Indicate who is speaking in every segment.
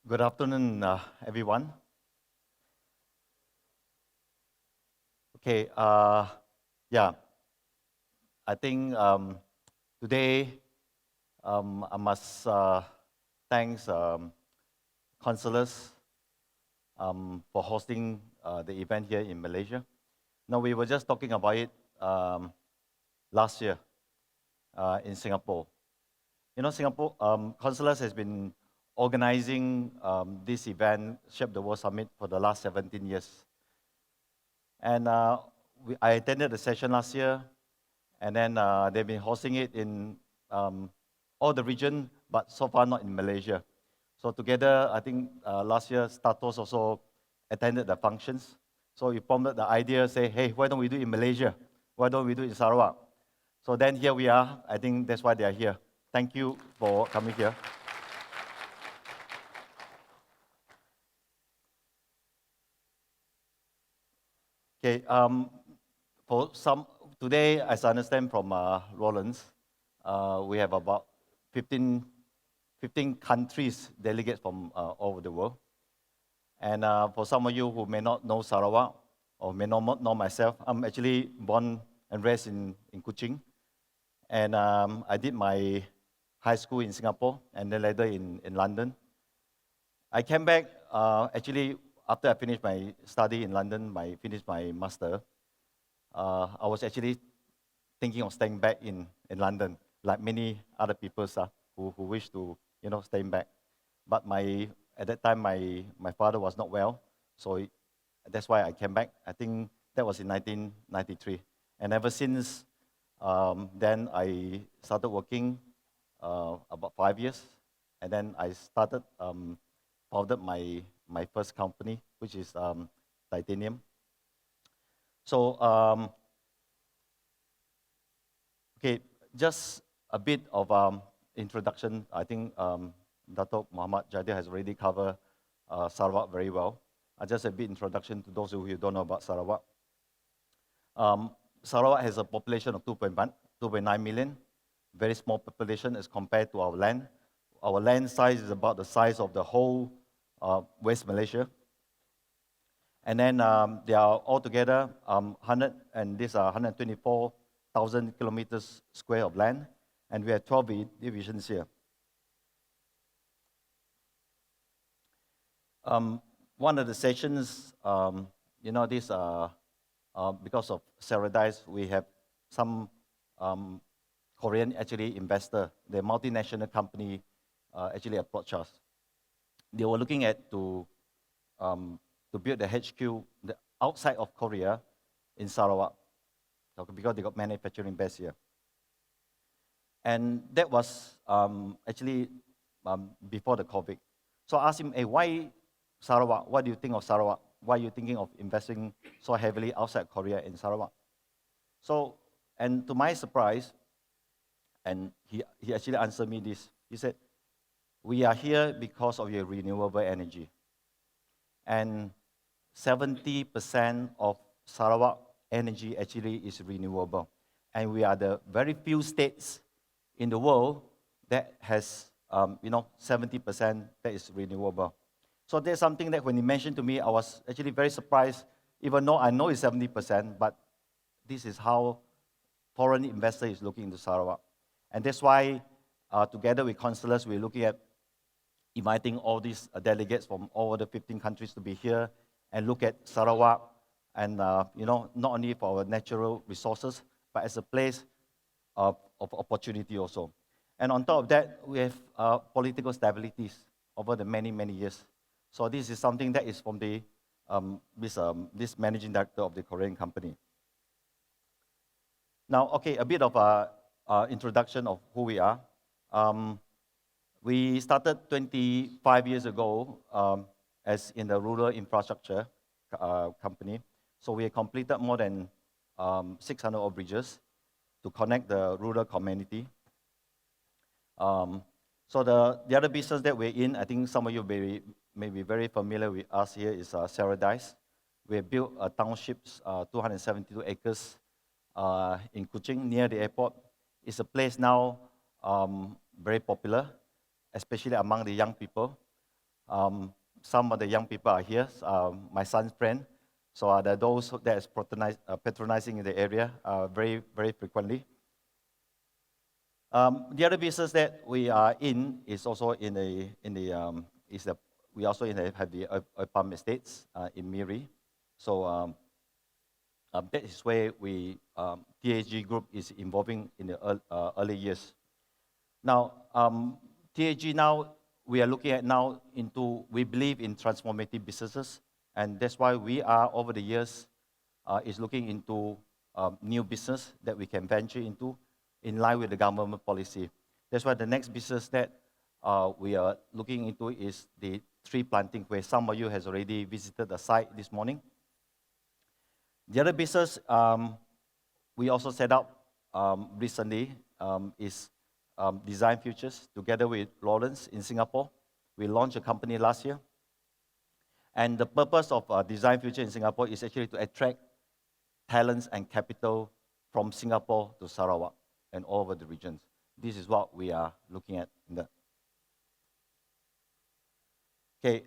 Speaker 1: Good afternoon, everyone. Okay, yeah, I think today I must thanks Consulars for hosting the event here in Malaysia. Now, we were just talking about it last year in Singapore. Singapore Consulars has been organizing this event, Shape the World Summit, for the last 17 years. And I attended the session last year, and then they've been hosting it in all the region, but so far not in Malaysia. So together, I think last year, Statos also attended the functions. So we prompted the idea, say, hey, why don't we do it in Malaysia? Why don't we do it in Sarawak? So then here we are. I think that's why they are here. Thank you for coming here. Okay, for some, today, as I understand from Rollins, we have about 15 countries, delegates from all over the world. And for some of you who may not know Sarawak, or may not know myself, I'm actually born and raised in Kuching. And I did my high school in Singapore, and then later in London. I came back, actually, after I finished my study in London, finished my master, I was actually thinking of staying back in London, like many other people who wish to, stay back. But at that time, my father was not well, so that's why I came back. I think that was in 1993. And ever since then, I started working about 5 years, and then I founded my first company, which is Titanium. So, okay, just a bit of introduction. I think Dato Muhammad Jadir has already covered Sarawak very well. Just a bit introduction to those who don't know about Sarawak. Sarawak has a population of 2.9 million, very small population as compared to our land. Our land size is about the size of the whole West Malaysia. And then they are altogether 124,000 kilometers square of land, and we have 12 divisions here. One of the sessions, because of Saradise, we have some Korean actually investor, the multinational company actually approached us. They were looking at to build the HQ outside of Korea in Sarawak, because they got manufacturing base here. And that was actually before the COVID. So I asked him, hey, why Sarawak? What do you think of Sarawak? Why are you thinking of investing so heavily outside Korea in Sarawak? So, and to my surprise, and he actually answered me this. He said, we are here because of your renewable energy. And 70% of Sarawak energy actually is renewable. And we are the very few states in the world that has, 70% that is renewable. So there's something that when he mentioned to me, I was actually very surprised, even though I know it's 70%, but this is how foreign investor is looking into Sarawak. And that's why, together with councillors, we're looking at inviting all these delegates from all the 15 countries to be here and look at Sarawak, and not only for our natural resources, but as a place of opportunity also. And on top of that, we have political stabilities over the many, many years. So this is something that is from this managing director of the Korean company. Now, okay, a bit of introduction of who we are. We started 25 years ago as in the rural infrastructure company. So we have completed more than 600 bridges to connect the rural community. So the other business that we're in, I think some of you may be very familiar with us here, is Saradise. We have built townships, 272 acres in Kuching, near the airport. It's a place now very popular, especially among the young people. Some of the young people are here, my son's friend. So there are those that is patronizing in the area very, very frequently. The other business that we are in is also we also have the palm estates in Miri. So that is where TSG Group is involving in the early years. Now, TSG now, we are looking at now we believe in transformative businesses, and that's why we are, over the years, is looking into new business that we can venture into in line with the government policy. That's why the next business that we are looking into is the tree planting, where some of you has already visited the site this morning. The other business we also set up recently is Design Futures, together with Lawrence in Singapore. We launched a company last year. And the purpose of Design Future in Singapore is actually to attract talents and capital from Singapore to Sarawak and all over the regions. This is what we are looking at. Okay.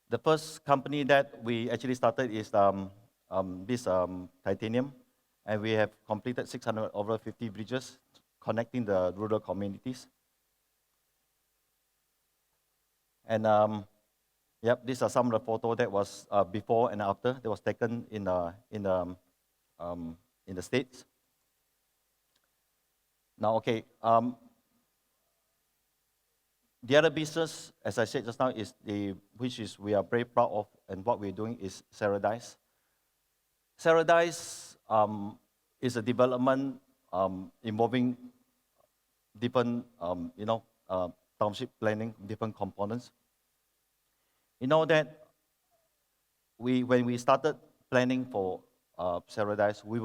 Speaker 1: The first company that we actually started is this titanium, and we have completed 650 bridges connecting the rural communities. And these are some of the photos that was before and after that was taken in the States. Now, okay. The other business, as I said just now, which we are very proud of, and what we're doing is Saradise. Saradise is a development involving different, township planning, different components. You know that when we started planning for Saradise, we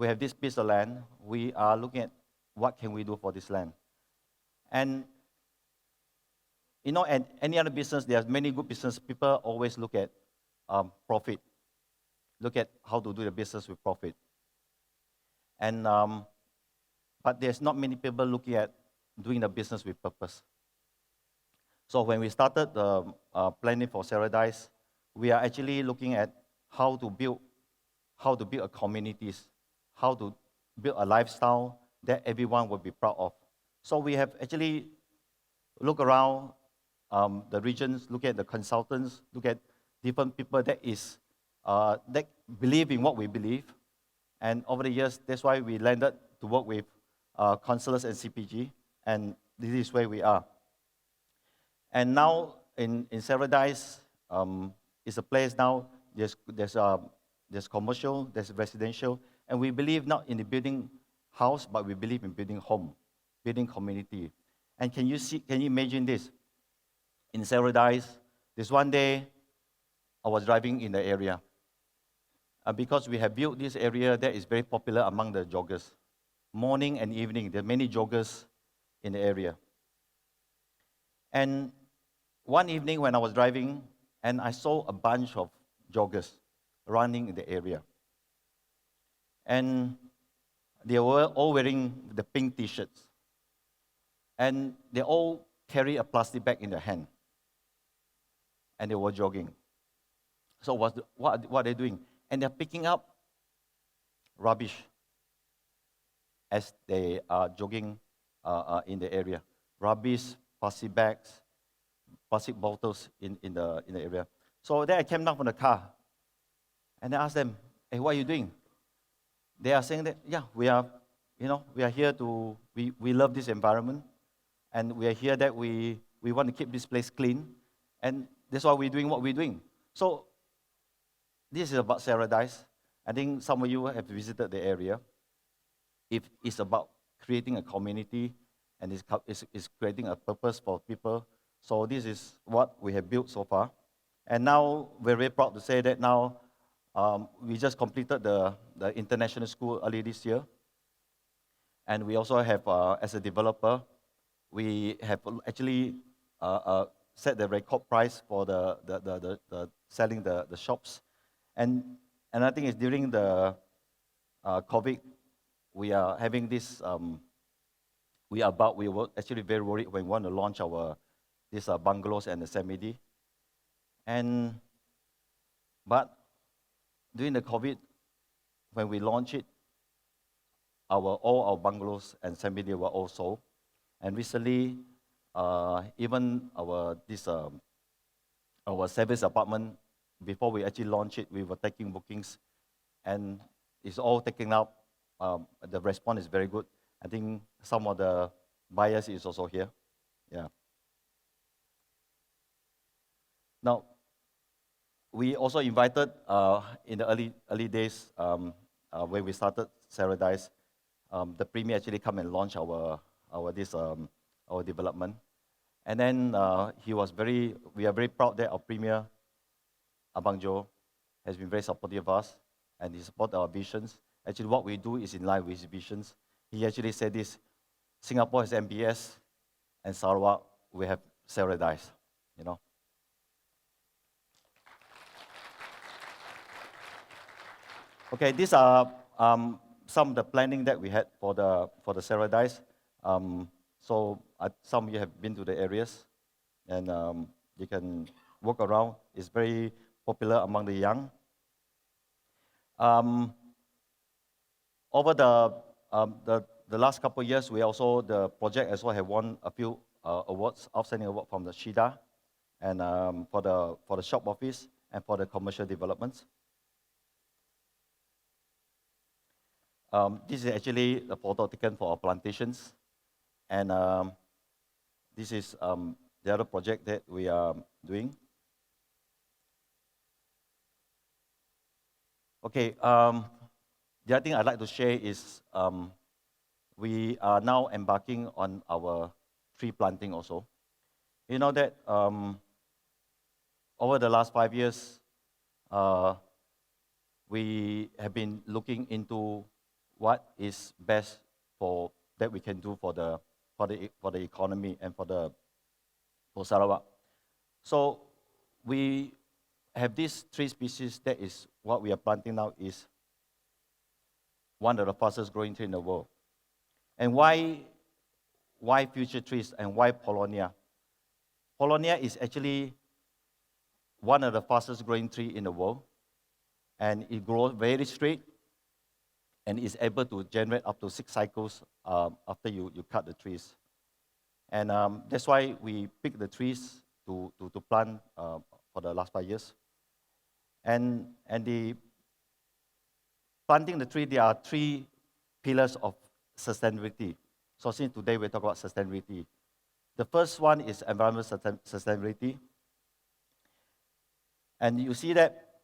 Speaker 1: have this piece of land. We are looking at what can we do for this land. And at any other business, there's many good business. People always look at profit, look at how to do the business with profit. And but there's not many people looking at doing the business with purpose. So when we started the planning for Saradise, we are actually looking at how to build a communities, how to build a lifestyle that everyone will be proud of. So we have actually looked around the regions, look at the consultants, look at different people that believe in what we believe. And over the years, that's why we landed to work with counselors and CPG, and this is where we are. And now in Saradise, it's a place now. There's commercial, there's residential, and we believe not in the building house, but we believe in building home, building community. And can you imagine this? In Saradise, this one day, I was driving in the area. Because we have built this area that is very popular among the joggers. Morning and evening, there are many joggers in the area. And one evening when I was driving, and I saw a bunch of joggers running in the area. And they were all wearing the pink t-shirts. And they all carry a plastic bag in their hand. And they were jogging. So what are they doing? And they're picking up rubbish as they are jogging in the area. Rubbish, plastic bags, plastic bottles in the area. So then I came down from the car, and I asked them, "Hey, what are you doing?" They are saying that, "Yeah, we are here we love this environment, and we are here that we want to keep this place clean, and that's why we're doing what we're doing." So this is about Saradise. I think some of you have visited the area. It's about creating a community, and it's creating a purpose for people. So this is what we have built so far. And now we're very proud to say that now we just completed the international school early this year. And we also have, as a developer, we have actually set the record price for the selling the shops. And I think it's during the COVID, we are having this we were actually very worried when we want to launch our these bungalows and the semi-D. But during the COVID, when we launched it, all our bungalows and semi-D were all sold. And recently, even our service apartment, before we actually launched it, we were taking bookings, and it's all taken up. The response is very good. I think some of the buyers is also here. Yeah. Now, we also invited in the early days when we started Saradise, the Premier actually come and launch our development, and then we are very proud that our Premier Abang Jo has been very supportive of us, and he support our visions. Actually, what we do is in line with his visions. He actually said this: Singapore has MBS, and Sarawak we have Saradise. You know. Okay, these are some of the planning that we had for the Saradise. So some of you have been to the areas, and you can walk around. It's very popular among the young. Over the last couple of years, the project as well have won a few awards, outstanding award from the Shida, and for the shop office and for the commercial developments. This is actually the photo taken for our plantations, and this is the other project that we are doing. Okay, the other thing I'd like to share is we are now embarking on our tree planting also. You know that over the last 5 years, we have been looking into what is best that we can do for the economy and for Sarawak. So we have these 3 species. That is what we are planting now. Is one of the fastest growing trees in the world. And why future trees and why Paulownia? Paulownia is actually one of the fastest growing trees in the world, and it grows very straight, and is able to generate up to 6 cycles after you cut the trees. And that's why we pick the trees to plant for the last 5 years. And the planting the tree, there are 3 pillars of sustainability. So since today we talk about sustainability, the first one is environmental sustainability. And you see that.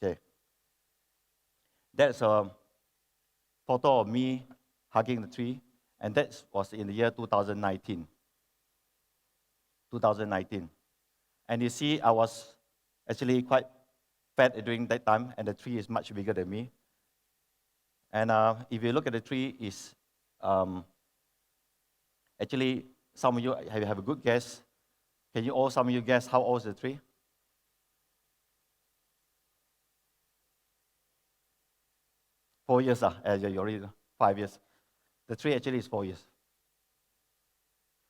Speaker 1: Okay. That's a photo of me hugging the tree, and that was in the year 2019. 2019. And you see, I was actually quite fat during that time, and the tree is much bigger than me. And if you look at the tree, is actually, some of you have a good guess. Some of you guess how old is the tree? 4 years, you already know, 5 years. The tree actually is 4 years.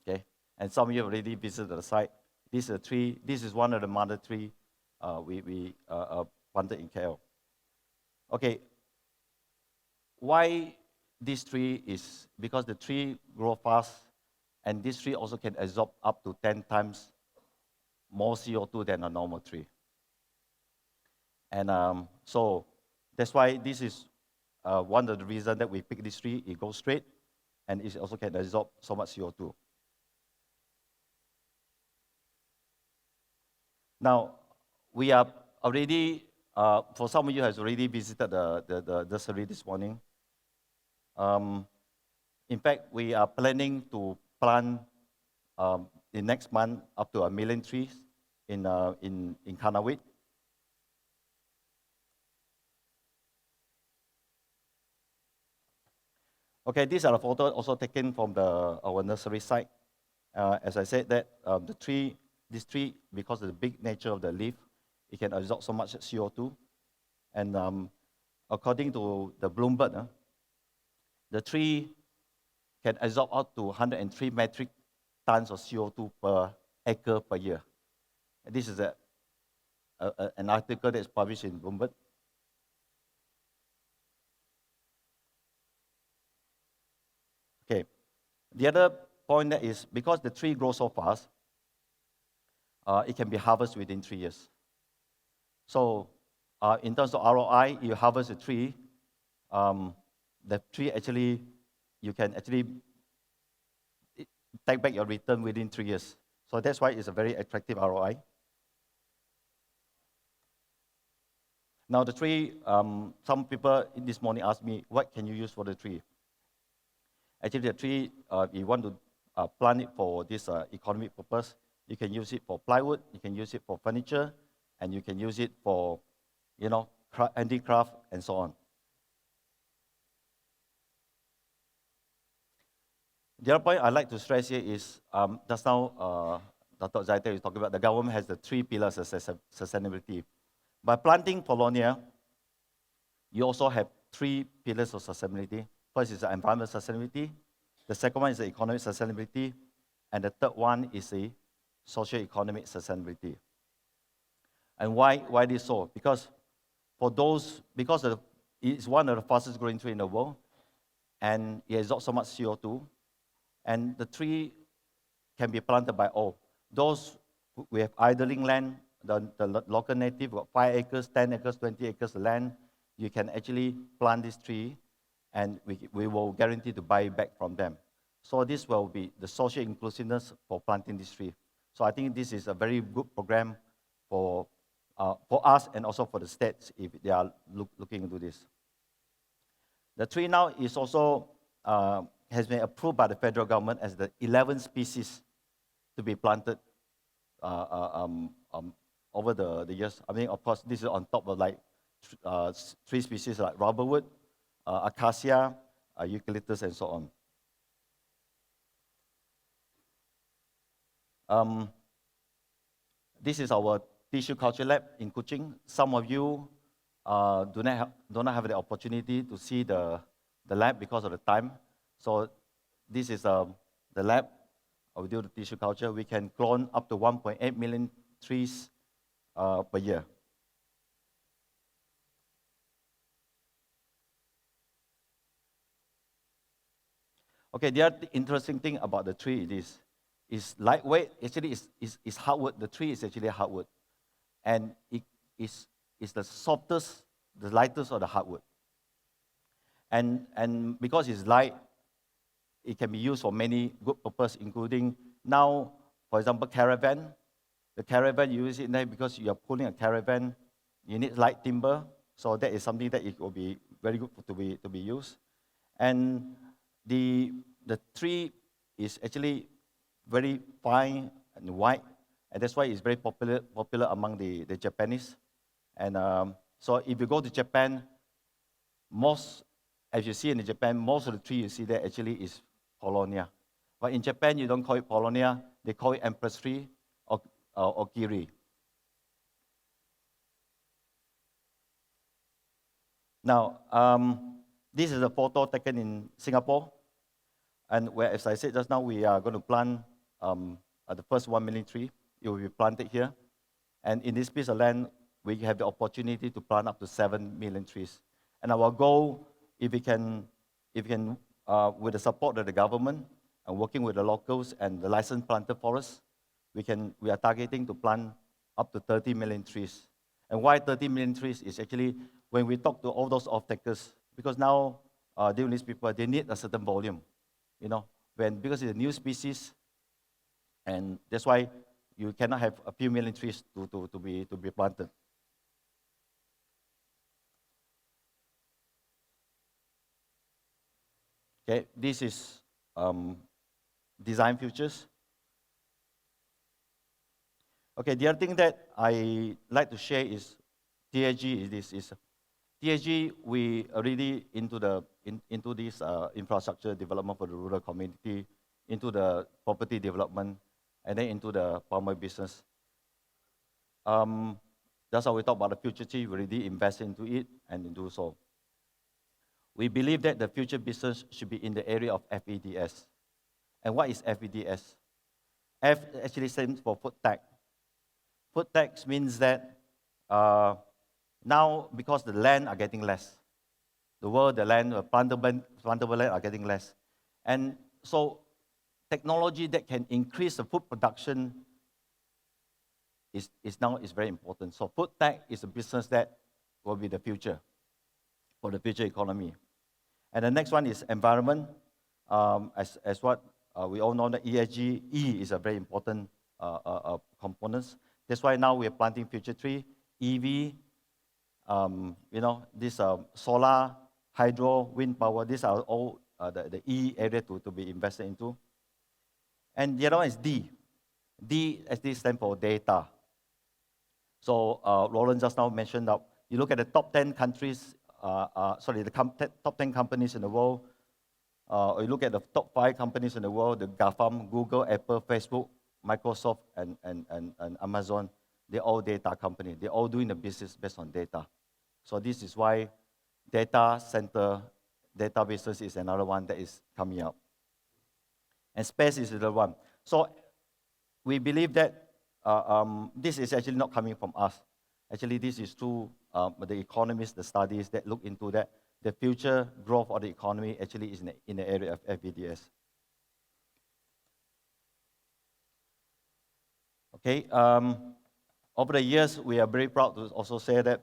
Speaker 1: Okay, and some of you already visited the site. This is a tree. This is one of the mother tree we planted in KL. Okay, why this tree is because the tree grows fast, and this tree also can absorb up to 10 times more CO2 than a normal tree. And so that's why this is one of the reasons that we pick this tree. It goes straight, and it also can absorb so much CO2. Now, we are already, for some of you has already visited the nursery this morning. In fact, we are planning to plant in next month up to 1 million trees in Kanawit. Okay, these are the photos also taken from our nursery site. As I said, that this tree, because of the big nature of the leaf, it can absorb so much CO2. And according to the Bloomberg, the tree can absorb up to 103 metric tons of CO2 per acre per year. And this is an article that's published in Bloomberg. Okay. The other point that is because the tree grows so fast, it can be harvested within 3 years. So, in terms of ROI, you harvest a tree, the tree actually, you can actually take back your return within 3 years. So that's why it's a very attractive ROI. Now the tree, some people this morning asked me, what can you use for the tree? Actually, the tree, you want to plant it for this economic purpose, you can use it for plywood, you can use it for furniture, and you can use it for, handicraft and so on. The other point I'd like to stress here is, just now, Dr. Zaiter is talking about the government has the 3 pillars of sustainability. By planting Polonia, you also have 3 pillars of sustainability. First is the environmental sustainability, the second one is the economic sustainability, and the third one is the socio-economic sustainability. And why this so? Because it's one of the fastest growing trees in the world, and it absorbs so much CO2, and the tree can be planted by all. Those we have idling land, the local native got 5 acres, 10 acres, 20 acres of land, you can actually plant this tree, and we will guarantee to buy it back from them. So this will be the social inclusiveness for planting this tree. So I think this is a very good program for us and also for the states if they are looking into this. The tree now is also has been approved by the federal government as the 11th species to be planted over the years. I mean, of course, this is on top of like 3 species like rubberwood, acacia, eucalyptus, and so on. This is our tissue culture lab in Kuching. Some of you do not have the opportunity to see the lab because of the time. So this is the lab. We do the tissue culture. We can clone up to 1.8 million trees per year. Okay, the other interesting thing about the tree is lightweight. Actually, it's hardwood. The tree is actually hardwood. And it is the softest, the lightest of the hardwood. And because it's light, it can be used for many good purposes, including now, for example, caravan. The caravan, you use it there because you are pulling a caravan, you need light timber, so that is something that it will be very good to be used. And the tree is actually very fine and white, and that's why it's very popular among the Japanese. And so if you go to Japan, as you see in Japan, most of the tree you see there actually is Polonia. But in Japan, you don't call it Polonia, they call it Empress tree or Kiri. Now, this is a photo taken in Singapore, and where, as I said just now, we are going to plant the first 1 million tree. It will be planted here. And in this piece of land, we have the opportunity to plant up to 7 million trees. And our goal, if we can, with the support of the government and working with the locals and the licensed planter forests, we are targeting to plant up to 30 million trees. And why 30 million trees is actually when we talk to all those off-takers, because now these people, they need a certain volume, because it's a new species, and that's why you cannot have a few million trees to be planted. Okay, this is design futures. Okay, the other thing that I like to share is TSG TSG, we are really into this infrastructure development for the rural community, into the property development, and then into the palm oil business. That's how we talk about the future tree. We really invest into it and do so. We believe that the future business should be in the area of FEDS. And what is FEDS? F actually stands for food tech. Food tech means that now, because the land are getting less, the land, plantable land are getting less. And so technology that can increase the food production is now very important. So food tech is a business that will be the future for the future economy. And the next one is environment. As what we all know, that ESG, E is a very important component. That's why now we are planting future tree, EV, this solar, hydro, wind power. These are all the E area to be invested into. And the other one is D. D actually stands for data. So Roland just now mentioned that you look at the top 10 countries, top 10 companies in the world, or you look at the top 5 companies in the world, the GAFAM, Google, Apple, Facebook, Microsoft, and Amazon, they're all data companies. They're all doing the business based on data. So this is why data center, databases is another one that is coming up. And space is the one. So we believe that this is actually not coming from us. Actually, this is through the economists, the studies that look into that. The future growth of the economy actually is in the area of FEDS. Okay, over the years, we are very proud to also say that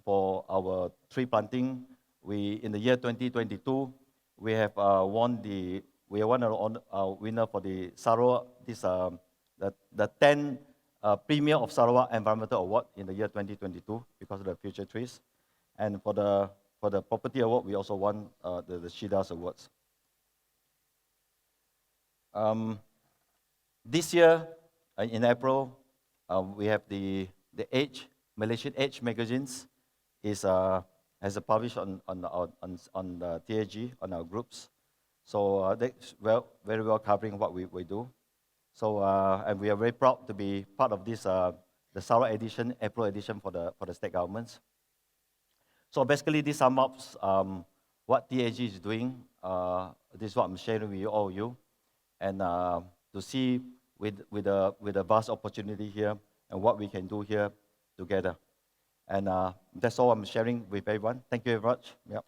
Speaker 1: for our tree planting, in the year 2022, we have won the winner for the Sarawak, the 10 Premier of Sarawak Environmental Award in the year 2022 because of the future trees. And for the property award, we also won the Shidas Awards. This year, in April, we have the Age, Malaysian Age magazines has published on the TSG, on our groups. So that's very well covering what we do. So and we are very proud to be part of this the Sarawak edition, April edition for the state governments. So basically, this sums up what TSG is doing. This is what I'm sharing with all of you, and to see with a vast opportunity here and what we can do here together. And that's all I'm sharing with everyone. Thank you very much. Yeah.